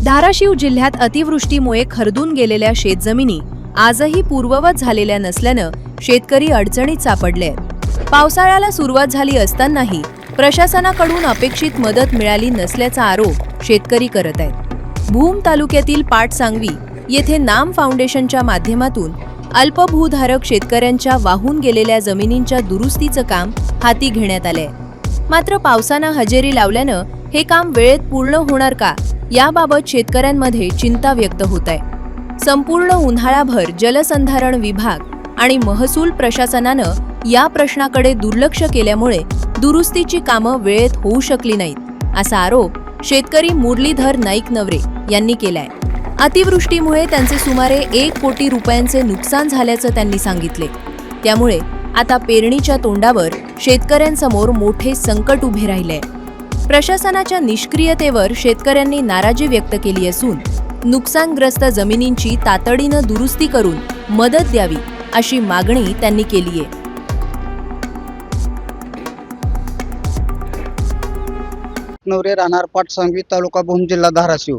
धाराशिव जिल्ह्यात अतिवृष्टीमुळे खरदून गेलेल्या शेतजमिनी आजही पूर्ववत झालेल्या नसल्यानं शेतकरी अडचणीत सापडले आहेत। पावसाळ्याला सुरुवात झाली असतानाही प्रशासनाकडून अपेक्षित मदत मिळाली नसल्याचा आरोप शेतकरी करत आहेत। भूम तालुक्यातील पाटसांगवी येथे नाम फाउंडेशनच्या माध्यमातून अल्पभूधारक शेतकऱ्यांच्या वाहून गेलेल्या जमिनींच्या दुरुस्तीचं काम हाती घेण्यात आलंय। मात्र पावसानं हजेरी लावल्यानं हे काम वेळेत पूर्ण होणार का याबाबत शेतकऱ्यांमध्ये चिंता व्यक्त होत आहे। संपूर्ण उन्हाळाभर जलसंधारण विभाग आणि महसूल प्रशासनानं या प्रश्नाकडे दुर्लक्ष केल्यामुळे दुरुस्तीची कामं वेळेत होऊ शकली नाहीत असा आरोप शेतकरी मुरलीधर नाईक नवरे यांनी केलाय। अतिवृष्टीमुळे त्यांचे सुमारे 1 कोटी रुपयांचे नुकसान झाल्याचं त्यांनी सांगितले। त्यामुळे आता पेरणीच्या तोंडावर शेतकऱ्यांसमोर मोठे संकट उभे राहिले। प्रशासनाच्या निष्क्रियतेवर शेतकऱ्यांनी नाराजी व्यक्त केली असून नुकसानग्रस्त जमिनींची तातडीनं दुरुस्ती करून मदत द्यावी अशी मागणी त्यांनी केली आहे। नवरे राहणार पाटसांगवी तालुका भूम जिल्हा धाराशिव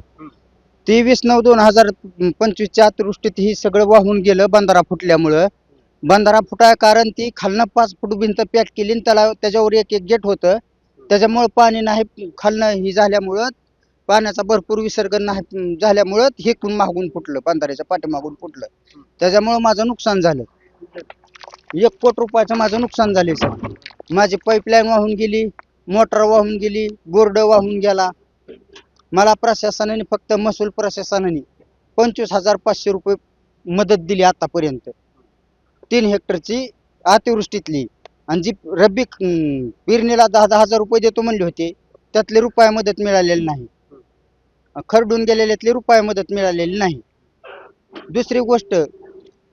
23/9/2025 अतिवृष्टीत ही सगळं वाहून गेलं। बंधारा फुटल्यामुळं बंधारा फुटाय कारण ती खालनं 5 फूट भिंत पॅक केली आणि त्याच्यावर एक गेट होतं। त्याच्यामुळे पाणी नाही खालनं ही झाल्यामुळं पाण्याचा भरपूर विसर्ग नाही झाल्यामुळं हे मागून फुटलं, बंधाऱ्याच्या पाठीमागून फुटलं। त्याच्यामुळं माझं नुकसान झालं। 1 कोटी रुपयाचं माझं नुकसान झाले सर। माझी पाईपलाईन वाहून गेली, मोटर वाहून गेली, बोर्ड वाहून गेला। मला प्रशासनाने फक्त महसूल प्रशासनाने 25,500 रुपये मदत दिली आतापर्यंत 3 हेक्टरची अतिवृष्टीतली। आणि जी रब्बी पेरणीला 10,000 रुपये देतो म्हणले होते त्यातले रुपया मदत मिळालेली नाही। खरडून गेलेल्यातली रुपया मदत मिळालेली नाही। दुसरी गोष्ट,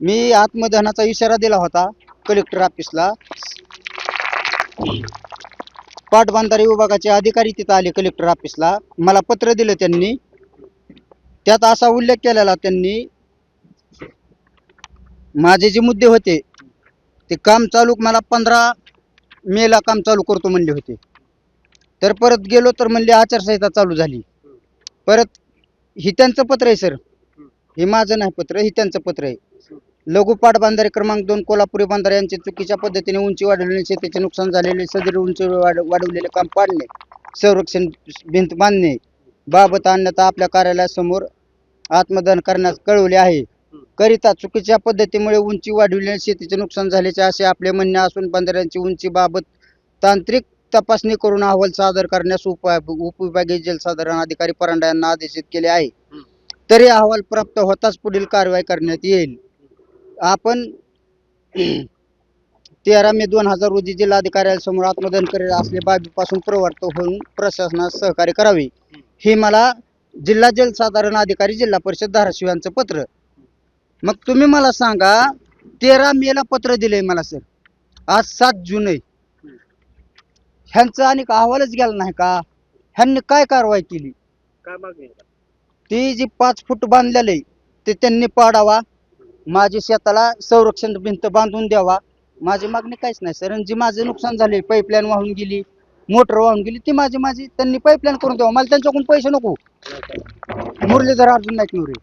मी आत्मदहनाचा इशारा दिला होता कलेक्टर ऑफिसला। पाटबंधारे विभागाचे अधिकारी तिथं आले कलेक्टर ऑफिसला, मला पत्र दिलं त्यांनी। त्यात असा उल्लेख केलेला त्यांनी, माझे जे मुद्दे होते ते काम चालू मला 15 मेला काम चालू करतो म्हणले होते। तर परत गेलो तर म्हणले आचारसंहिता चालू झाली। परत ही त्यांचं पत्र आहे सर, हे माझं नाही पत्र, हे त्यांचं पत्र आहे। लघु पाटबंधारे क्रमांक 2 कोल्हापुरी बंधारे यांचे चुकीच्या पद्धतीने उंची वाढवल्याने शेतीचे नुकसान झालेले, सदर उंची वाढवलेले काम पाडणे, संरक्षण भिंत बांधणे बाबत अन्यथा आपल्या कार्यालयासमोर आत्मदहन करण्यास कळवले आहे करिता चुकीच्या पद्धतीमुळे उंची वाढविल्याने शेतीचे नुकसान झाल्याचे असे आपले म्हणणे असून बंधाऱ्यांची उंची बाबत तांत्रिक तपासणी करून अहवाल सादर करण्यास उपविभागीय जलसंधारण अधिकारी परांडा यांना आदेशित केले आहे। तरी अहवाल प्राप्त होताच पुढील कारवाई करण्यात येईल। आपण 13 मे 2000 रोजी जिल्हाधिकाऱ्यांसमोर आत्मदहन करीत असले बाबीपासून प्रवृत्त होऊन प्रशासनास सहकार्य करावे, हे मला जिल्हा जलसंधारण अधिकारी जिल्हा परिषद धाराशिव यांचं पत्र। मग तुम्ही मला सांगा, 13 मेला पत्र दिलंय मला सर, आज 7 जून आहे। ह्यांचा आणि अहवालच गेला नाही का? ह्यांनी काय कारवाई केली? काय मागणी? ती जी 5 फूट बांधलेले ते त्यांनी पाडावा, माझ्या शेताला संरक्षण भिंत बांधून द्यावा। माझी मागणी काहीच नाही सर। जी माझे नुकसान झाले, पाईपलाईन वाहून गेली, मोटर वाहून गेली, ती माझी त्यांनी पाईपलाईन करून द्यावा। मला त्यांच्याकडून पैसे नको। मुरलीधर अर्जुन नाईक नवरे।